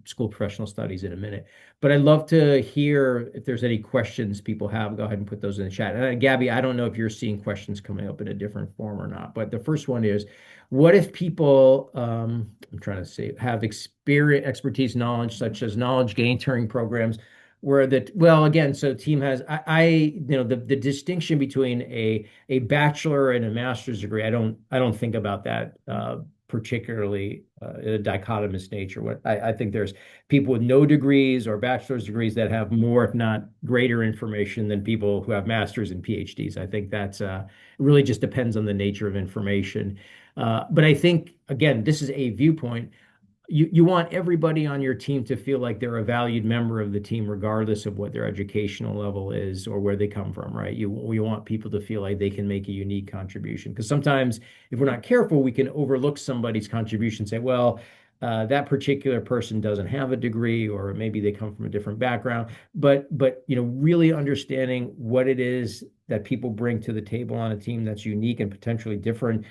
School Professional Studies in a minute. But I'd love to hear if there's any questions people have. Go ahead and put those in the chat. Gabby, I don't know if you're seeing questions coming up in a different form or not, but the first one is, what if people, I'm trying to say, have experience, expertise, knowledge, such as knowledge gain turing programs, where well, again, so team has, the distinction between a bachelor and a master's degree, I don't think about that particularly in a dichotomous nature. I think there's people with no degrees or bachelor's degrees that have more, if not greater information than people who have masters and PhDs. I think that's it really just depends on the nature of information. But I think, again, this is a viewpoint. You want everybody on your team to feel like they're a valued member of the team, regardless of what their educational level is or where they come from, right? We want people to feel like they can make a unique contribution. Because sometimes, if we're not careful, we can overlook somebody's contribution, say, well, that particular person doesn't have a degree, or maybe they come from a different background. But really understanding what it is that people bring to the table on a team that's unique and potentially different.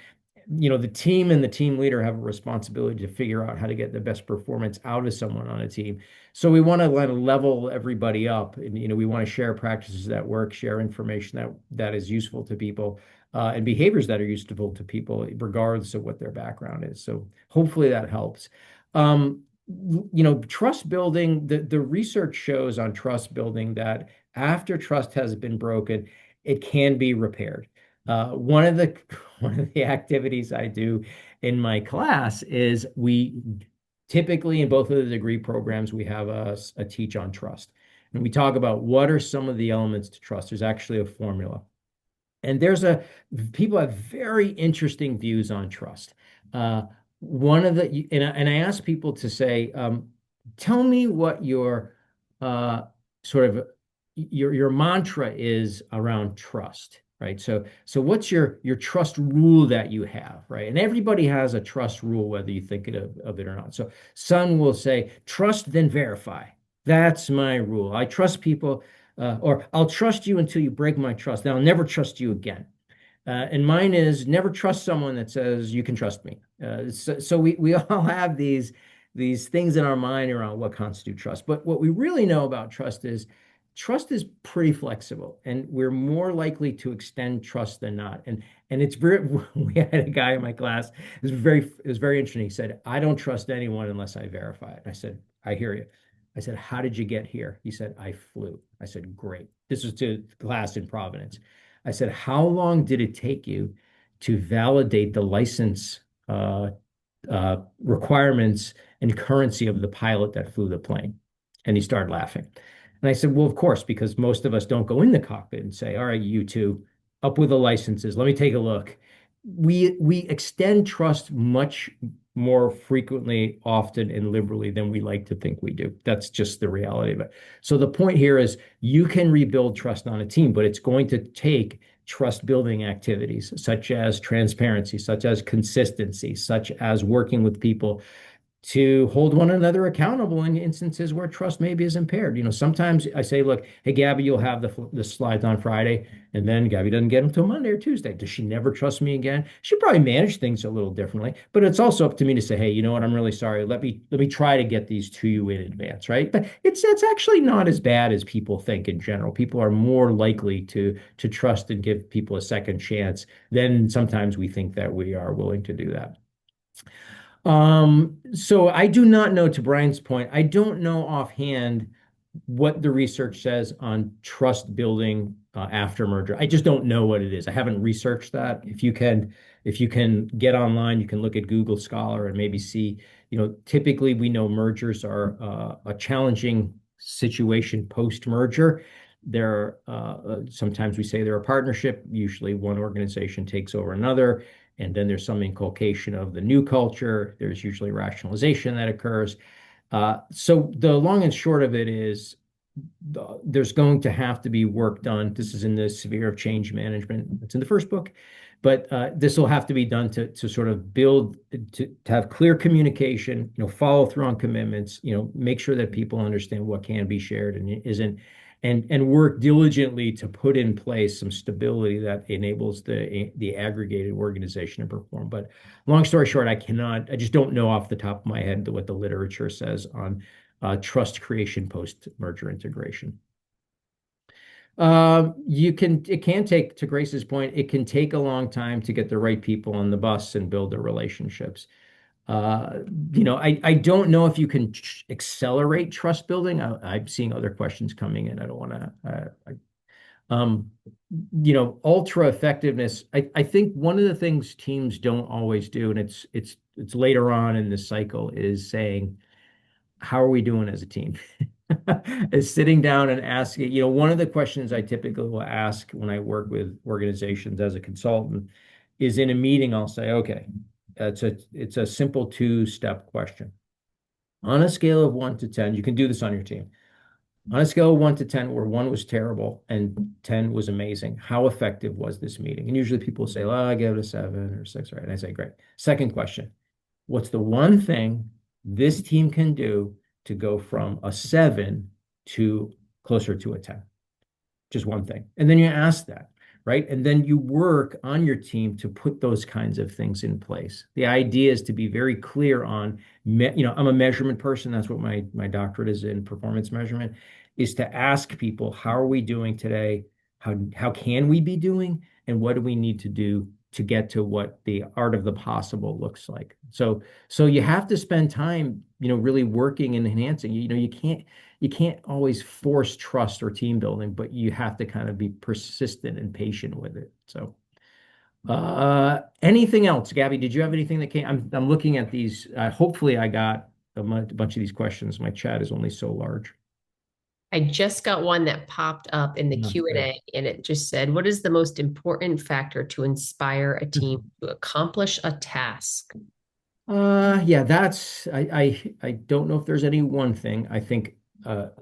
The team and the team leader have a responsibility to figure out how to get the best performance out of someone on a team. So we want to level everybody up, and we want to share practices that work, share information that is useful to people, and behaviors that are useful to people, regardless of what their background is. So hopefully that helps. Trust building. The research shows on trust building that after trust has been broken, it can be repaired. One of the activities I do in my class is we typically, in both of the degree programs, we have a teach on trust. And we talk about what are some of the elements to trust. There's actually a formula. And people have very interesting views on trust. And I ask people to say, tell me what your sort of your mantra is around trust. Right. So what's your trust rule that you have, right? And everybody has a trust rule, whether you think of it or not. So some will say, trust, then verify. That's my rule. I trust people, or I'll trust you until you break my trust. Then I'll never trust you again. And mine is never trust someone that says you can trust me. So we all have these things in our mind around what constitutes trust. But what we really know about trust is pretty flexible, and we're more likely to extend trust than not. And it's very, we had a guy in my class, it was very interesting. He said, I don't trust anyone unless I verify it. I said, I hear you. I said, how did you get here? He said, I flew. I said, great. This was to class in Providence. I said, how long did it take you to validate the license requirements and currency of the pilot that flew the plane? And he started laughing. And I said, well, of course, because most of us don't go in the cockpit and say, all right, you two, up with the licenses. Let me take a look. We extend trust much more frequently, often, and liberally than we like to think we do. That's just the reality of it. So the point here is you can rebuild trust on a team, but it's going to take trust building activities such as transparency, such as consistency, such as working with people to hold one another accountable in instances where trust maybe is impaired. Sometimes I say, look, hey, Gabby, you'll have the slides on Friday, and then Gabby doesn't get them until Monday or Tuesday. Does she never trust me again? She probably manage things a little differently, but it's also up to me to say, hey, you know what? I'm really sorry. Let me try to get these to you in advance, right? But it's actually not as bad as people think in general. People are more likely to trust and give people a second chance than sometimes we think that we are willing to do that. So I do not know, to Brian's point, I don't know offhand what the research says on trust building after merger. I just don't know what it is. I haven't researched that. If you can get online, you can look at Google Scholar and maybe see, typically we know mergers are a challenging situation post-merger. Sometimes we say they're a partnership. Usually one organization takes over another, and then there's some inculcation of the new culture. There's usually rationalization that occurs. So the long and short of it is there's going to have to be work done. This is in the sphere of change management. It's in the first book, but this will have to be done to sort of build to have clear communication. Follow through on commitments. Make sure that people understand what can be shared and isn't, and work diligently to put in place some stability that enables the aggregated organization to perform. But long story short, I just don't know off the top of my head what the literature says on trust creation post-merger integration. It can take, to Grace's point, it can take a long time to get the right people on the bus and build the relationships. Uh, I don't know if you can accelerate trust building. I'm seeing other questions coming in. I don't want to, um, ultra effectiveness. I think one of the things teams don't always do, and it's later on in the cycle, is saying, how are we doing as a team? Is sitting down and asking, one of the questions I typically will ask when I work with organizations as a consultant is, in a meeting, I'll say, okay, it's a simple two-step question. On a scale of 1 to 10, you can do this on your team. On a scale of 1 to 10, where 1 was terrible and 10 was amazing, how effective was this meeting? And usually people say, well, I give it a 7 or 6, right? And I say, great. Second question, what's the one thing this team can do to go from a 7 to closer to a 10? Just one thing. And then you ask that, right? And then you work on your team to put those kinds of things in place. The idea is to be very clear on, I'm a measurement person. That's what my doctorate is in, performance measurement, is to ask people, how are we doing today? How can we be doing? And what do we need to do to get to what the art of the possible looks like? So you have to spend time, really working and enhancing. You can't always force trust or team building, but you have to kind of be persistent and patient with it. So, anything else, Gabby? Did you have anything that came? I'm looking at these. Hopefully, I got a bunch of these questions. My chat is only so large. I just got one that popped up in the No, great. Q&A, and it just said, what is the most important factor to inspire a team to accomplish a task? Yeah, I don't know if there's any one thing. I think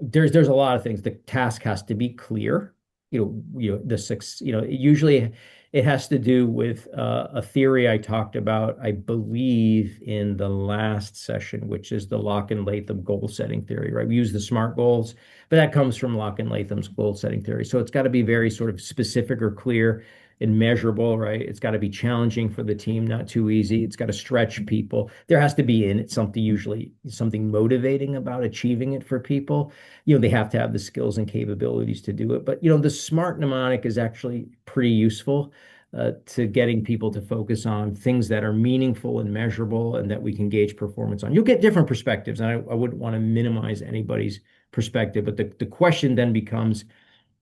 there's a lot of things. The task has to be clear. The six, usually it has to do with a theory I talked about, I believe, in the last session, which is the Lock and Latham goal setting theory, right? We use the SMART goals, but that comes from Lock and Latham's goal setting theory. So it's got to be very sort of specific or clear and measurable, right? It's got to be challenging for the team, not too easy. It's got to stretch people. There has to be in it something motivating about achieving it for people. They have to have the skills and capabilities to do it. But the SMART mnemonic is actually pretty useful to getting people to focus on things that are meaningful and measurable and that we can gauge performance on. You'll get different perspectives, and I wouldn't want to minimize anybody's perspective, but the question then becomes,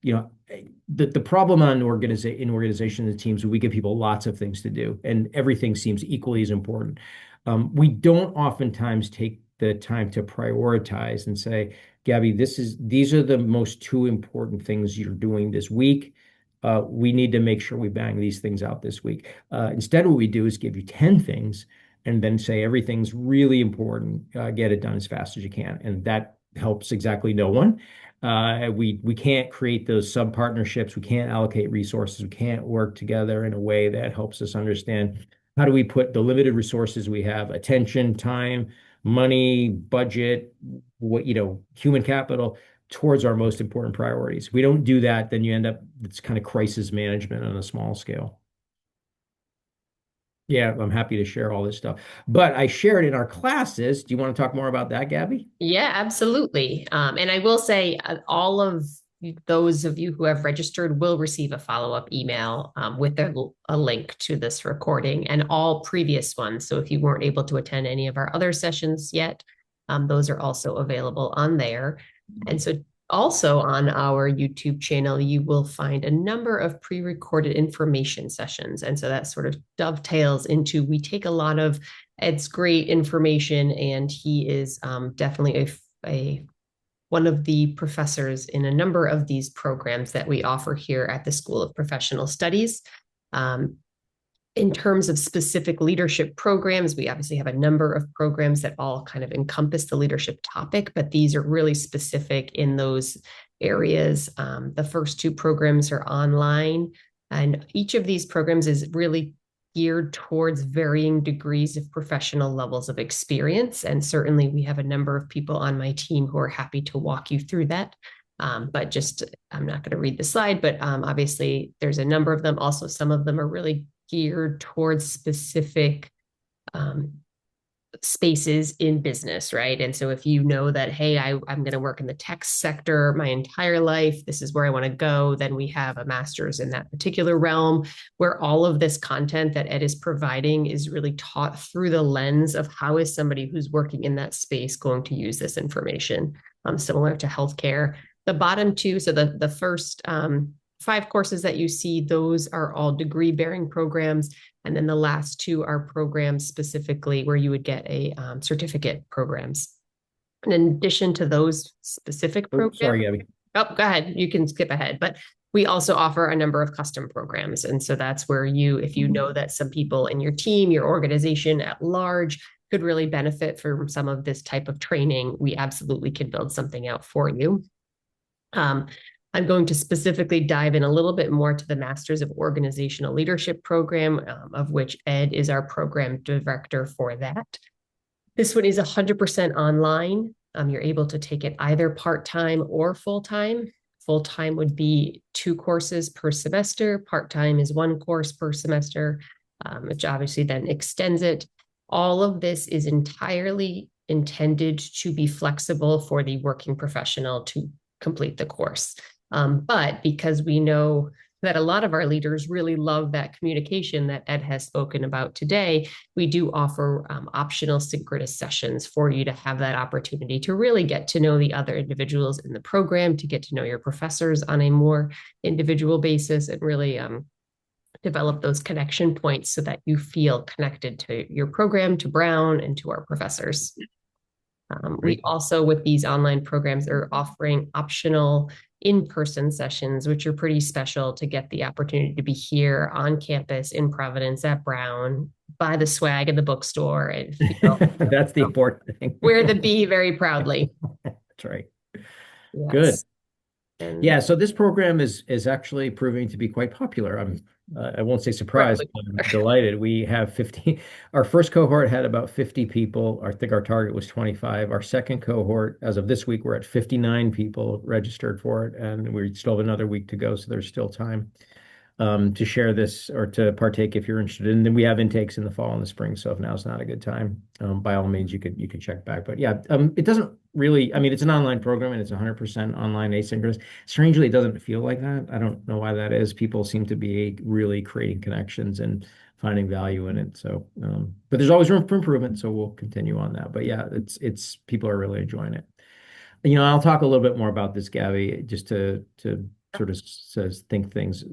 you know, the problem in organization and teams, we give people lots of things to do, and everything seems equally as important. We don't oftentimes take the time to prioritize and say, Gabby, these are the most two important things you're doing this week. We need to make sure we bang these things out this week. Instead, what we do is give you 10 things and then say everything's really important. Get it done as fast as you can. And that helps exactly no one. We can't create those sub partnerships. We can't allocate resources. We can't work together in a way that helps us understand how do we put the limited resources we have, attention, time, money, budget, human capital towards our most important priorities. We don't do that, then you end up, it's kind of crisis management on a small scale. Yeah, I'm happy to share all this stuff. But I share it in our classes. Do you want to talk more about that, Gabby? Yeah, absolutely. And I will say, all of those of you who have registered will receive a follow-up email with a link to this recording and all previous ones. So if you weren't able to attend any of our other sessions yet, those are also available on there. And so also on our YouTube channel, you will find a number of pre-recorded information sessions. And so that sort of dovetails into, we take a lot of Ed's great information, and he is definitely a one of the professors in a number of these programs that we offer here at the School of Professional Studies. Um, in terms of specific leadership programs, we obviously have a number of programs that all kind of encompass the leadership topic, but these are really specific in those areas. The first two programs are online, and each of these programs is really geared towards varying degrees of professional levels of experience. And certainly we have a number of people on my team who are happy to walk you through that. But just, I'm not going to read the slide, but obviously there's a number of them. Also, some of them are really geared towards specific spaces in business, right? And so if you know that, hey, I'm going to work in the tech sector my entire life, this is where I want to go, then we have a master's in that particular realm, where all of this content that Ed is providing is really taught through the lens of how is somebody who's working in that space going to use this information, similar to healthcare. The bottom two, so the first 5 courses that you see, those are all degree-bearing programs. And then the last two are programs specifically where you would get a certificate programs. And in addition to those specific programs, Sorry, Gabby. oh, go ahead. You can skip ahead. But we also offer a number of custom programs. And so that's where you, if you know that some people in your team, your organization at large could really benefit from some of this type of training, we absolutely can build something out for you. I'm going to specifically dive in a little bit more to the Masters of Organizational Leadership program, of which Ed is our program director for that. This one is 100% online. You're able to take it either part-time or full-time. Full-time would be 2 courses per semester. Part-time is 1 course per semester, which obviously then extends it. All of this is entirely intended to be flexible for the working professional to complete the course. But because we know that a lot of our leaders really love that communication that Ed has spoken about today, we do offer optional synchronous sessions for you to have that opportunity to really get to know the other individuals in the program, to get to know your professors on a more individual basis, and really develop those connection points so that you feel connected to your program, to Brown, and to our professors. We also, with these online programs, are offering optional in-person sessions, which are pretty special, to get the opportunity to be here on campus in Providence at Brown, buy the swag in the bookstore, and feel That's the important thing. wear the B very proudly. That's right. Good. Yes. And Yeah, so this program is actually proving to be quite popular. I won't say surprised, but I'm delighted. We have 50. Our first cohort had about 50 people. I think our target was 25. Our second cohort, as of this week, we're at 59 people registered for it, and we still have another week to go, so there's still time to share this or to partake if you're interested. And then we have intakes in the fall and the spring, so if now's not a good time, by all means, you could check back. But yeah, it doesn't really. I mean, it's an online program and it's 100% online asynchronous. Strangely, it doesn't feel like that. I don't know why that is. People seem to be really creating connections and finding value in it. So, but there's always room for improvement, so we'll continue on that. But yeah, it's people are really enjoying it. I'll talk a little bit more about this, Gabby, just to sort of says think things,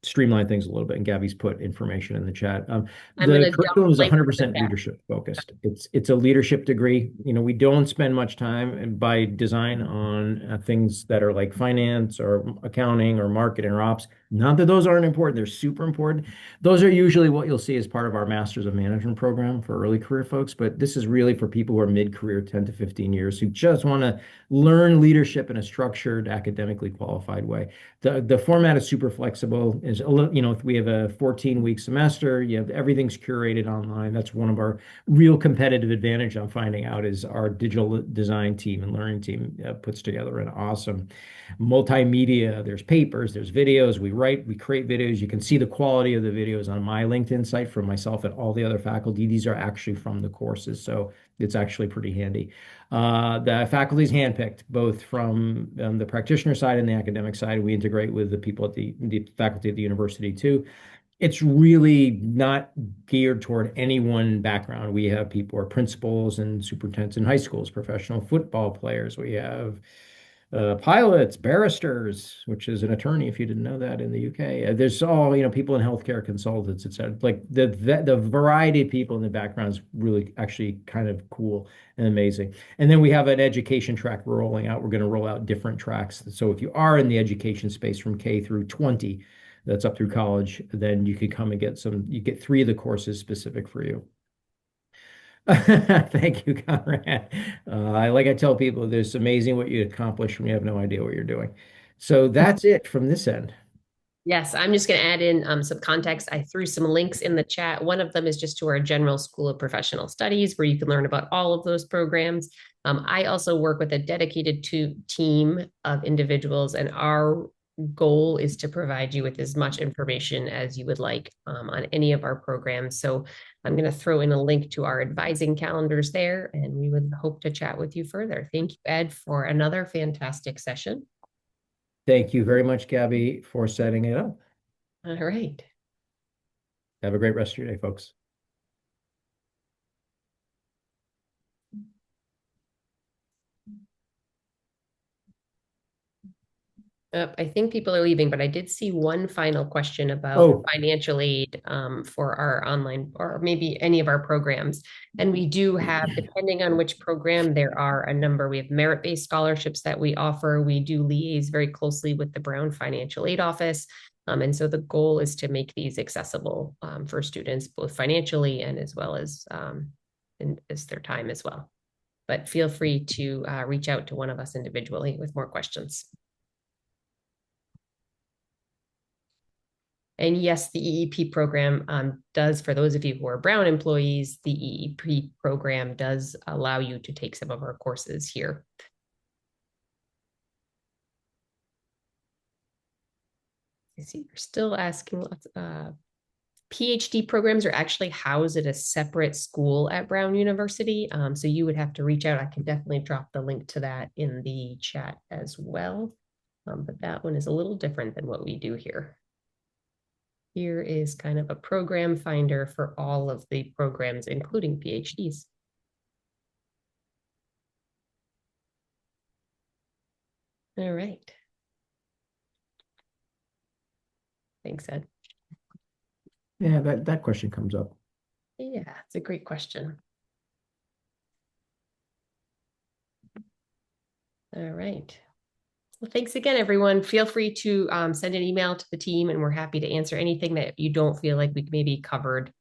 streamline things a little bit. And Gabby's put information in the chat. The curriculum is 100% leadership focused. It's a leadership degree. We don't spend much time by design on things that are like finance or accounting or marketing or ops. Not that those aren't important, they're super important. Those are usually what you'll see as part of our Masters of Management program for early career folks, but this is really for people who are mid-career, 10 to 15 years, who just want to learn leadership in a structured, academically qualified way. The format is super flexible. Is a little, if we have a 14-week semester, you have everything's curated online. That's one of our real competitive advantage I'm finding out is our digital design team and learning team puts together an awesome multimedia. There's papers, there's videos. We create videos. You can see the quality of the videos on my LinkedIn site for myself and all the other faculty. These are actually from the courses, so it's actually pretty handy. The faculty is handpicked, both from the practitioner side and the academic side. We integrate with the people at the faculty at the university too. It's really not geared toward any one background. We have people who are principals and superintendents in high schools, professional football players. We have pilots, barristers, which is an attorney, if you didn't know that in the UK. There's all, people in healthcare consultants, et cetera. Like the variety of people in the background is really actually kind of cool and amazing. And then we have an education track we're rolling out. We're going to roll out different tracks. So if you are in the education space from K through 20, that's up through college, then you could come and you get 3 of the courses specific for you. Thank you, Conrad. Like I tell people, it's amazing what you accomplish when you have no idea what you're doing. So that's it from this end. Yes, I'm just going to add in some context. I threw some links in the chat. One of them is just to our General School of Professional Studies, where you can learn about all of those programs. I also work with a dedicated team of individuals, and our goal is to provide you with as much information as you would like on any of our programs. So I'm going to throw in a link to our advising calendars there, and we would hope to chat with you further. Thank you, Ed, for another fantastic session. Thank you very much, Gabby, for setting it up. All right. Have a great rest of your day, folks. I think people are leaving, but I did see one final question about financial aid for our online or maybe any of our programs. And we do have, depending on which program, there are a number. We have merit-based scholarships that we offer. We do liaise very closely with the Brown Financial Aid Office. And so the goal is to make these accessible for students, both financially and as well as their time as well. But feel free to reach out to one of us individually with more questions. And yes, the EEP program does, for those of you who are Brown employees, the EEP program does allow you to take some of our courses here. I see you're still asking lots. PhD programs are actually housed at a separate school at Brown University. So you would have to reach out. I can definitely drop the link to that in the chat as well. But that one is a little different than what we do here. Here is kind of a program finder for all of the programs, including PhDs. All right. Thanks, Ed. Yeah, that question comes up. Yeah, it's a great question. All right. Well, thanks again, everyone. Feel free to send an email to the team, and we're happy to answer anything that you don't feel like we maybe covered.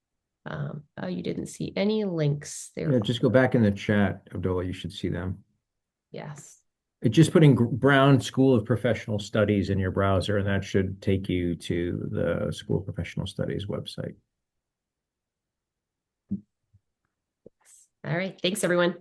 Oh, you didn't see any links there. Yeah, just go back in the chat, Abdullah. You should see them. Yes. Just putting Brown School of Professional Studies in your browser, and that should take you to the School of Professional Studies website. All right. Thanks, everyone.